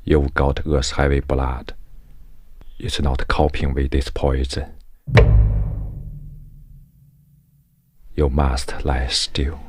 You've got us heavy blood. It's not coping with this poison. You must lie still.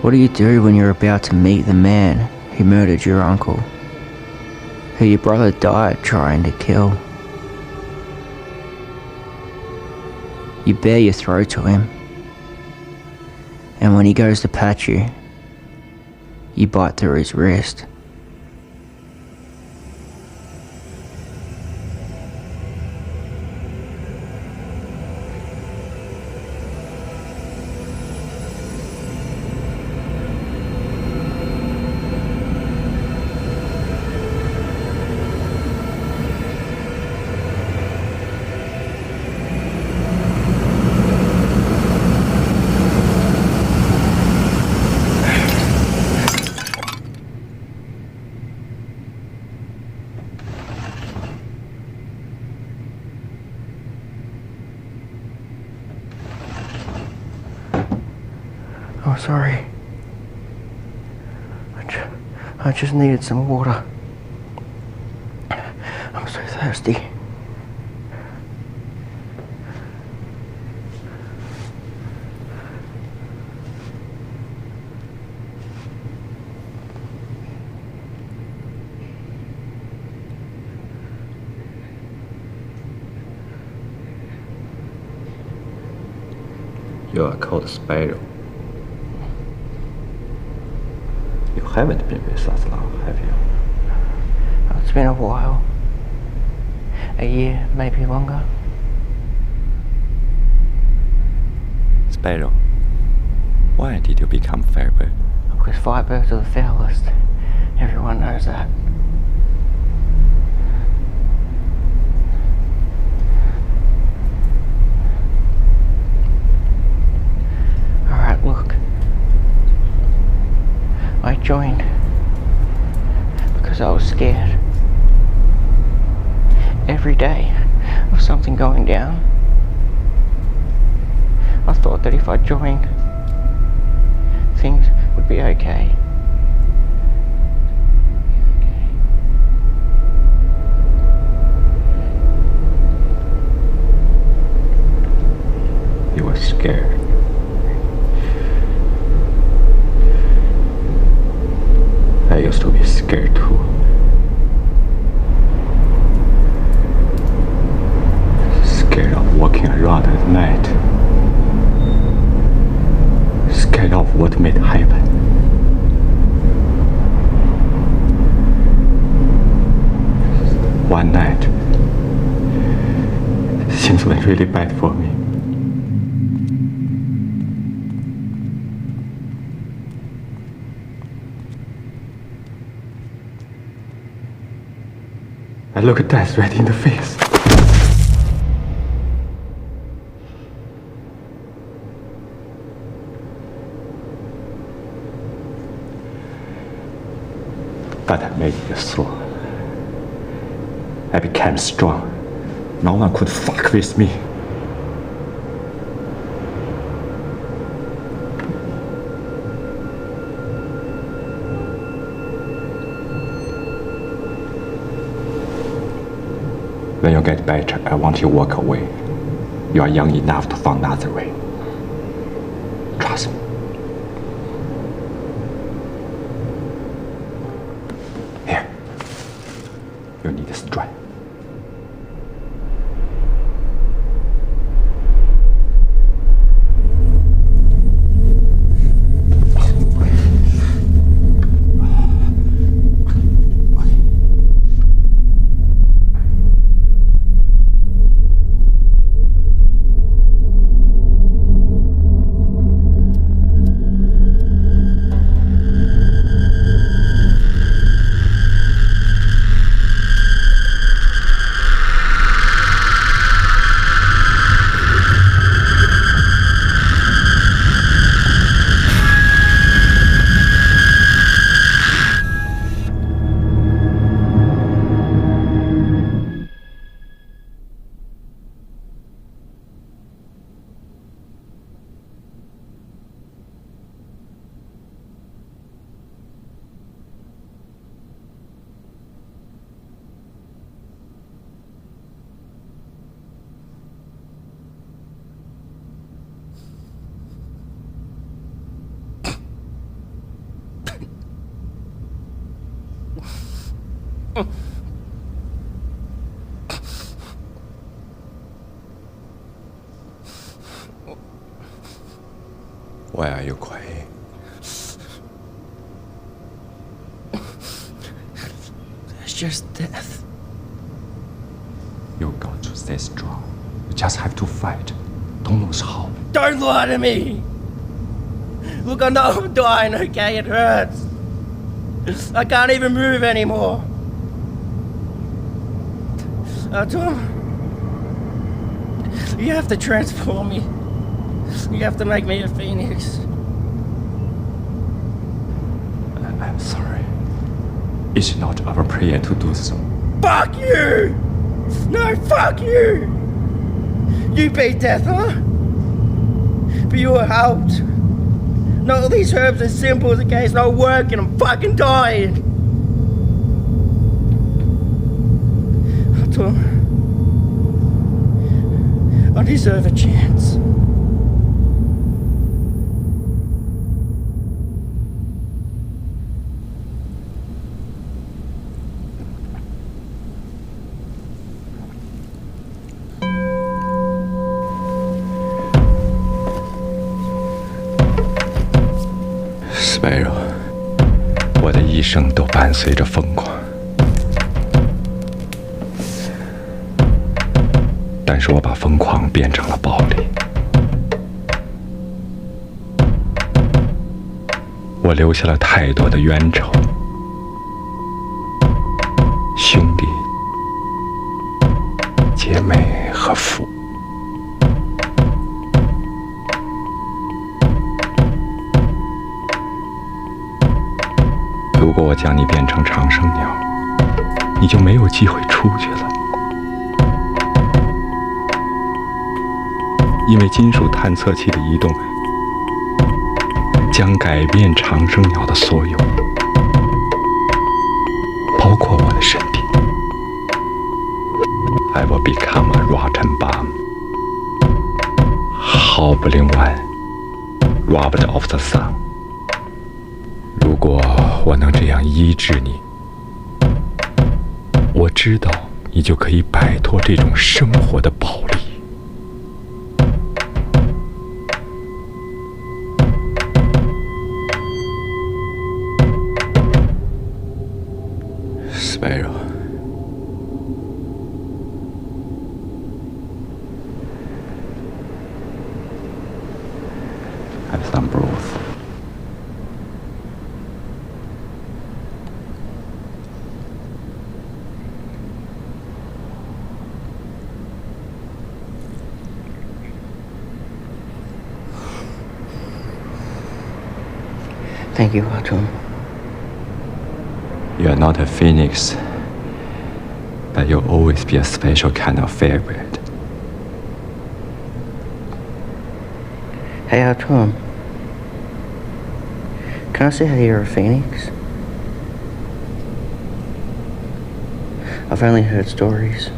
What do you do when you're about to meet the man who murdered your uncle, who your brother died trying to kill? You bare your throat to him, and when he goes to pat you, you bite through his wrist. Oh, sorry. I just needed some water. I'm so thirsty. You are called Sparrow. You haven't been with us long, have you? It's been a while. A year, maybe longer. Sparrow, why did you become Firebird? Because Firebirds are the foulest. Everyone knows that. Alright, look. I joined because I was scared. Every day of something going down, I thought that if I joined, things would be okay. You were scared. I used to be scared too. Scared of walking around at night. Scared of what might happen. One night, things went really bad for me. I looked death right in the face. But I made it so. I became strong. No one could fuck with me. When you get better, I want you to walk away. You are young enough to find another way. Trust me. Here. You need strength. Why are you crying? It's just death. You got to stay strong. You just have to fight. Don't lose hope. Don't lie to me! Look, I know I'm dying, okay? It hurts. I can't even move anymore. Tom, you have to transform me. You have to make me a phoenix. I'm sorry. It's not our prayer to do so. Fuck you! No, fuck you! You beat death, huh? But you were helped. Not all these herbs and symbols, okay? It's not working. I'm fucking dying. Tom, I deserve a chance. Sparrow， 我的一生都伴随着疯狂，但是我把疯狂变成了暴力。我留下了太多的冤仇，兄弟、姐妹和父。如果我将你变成长生鸟，你就没有机会出去了。因为金属探测器的移动将改变长生鸟的所有，包括我的身体。I will become a rotten bomb, hobbling one, robbed of the sun. 如果我能这样医治你，我知道你就可以摆脱这种生活的暴力。Sparrow， Have some broth. Thank you, Atom. You are not a phoenix, but you'll always be a special kind of firebird. Hey, Atom. Can I say how you're a phoenix? I've only heard stories.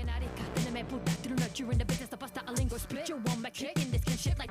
Sayonara, then I may put that through. You're in the business of pasta, a lingo split. You want my kick in this kinship like.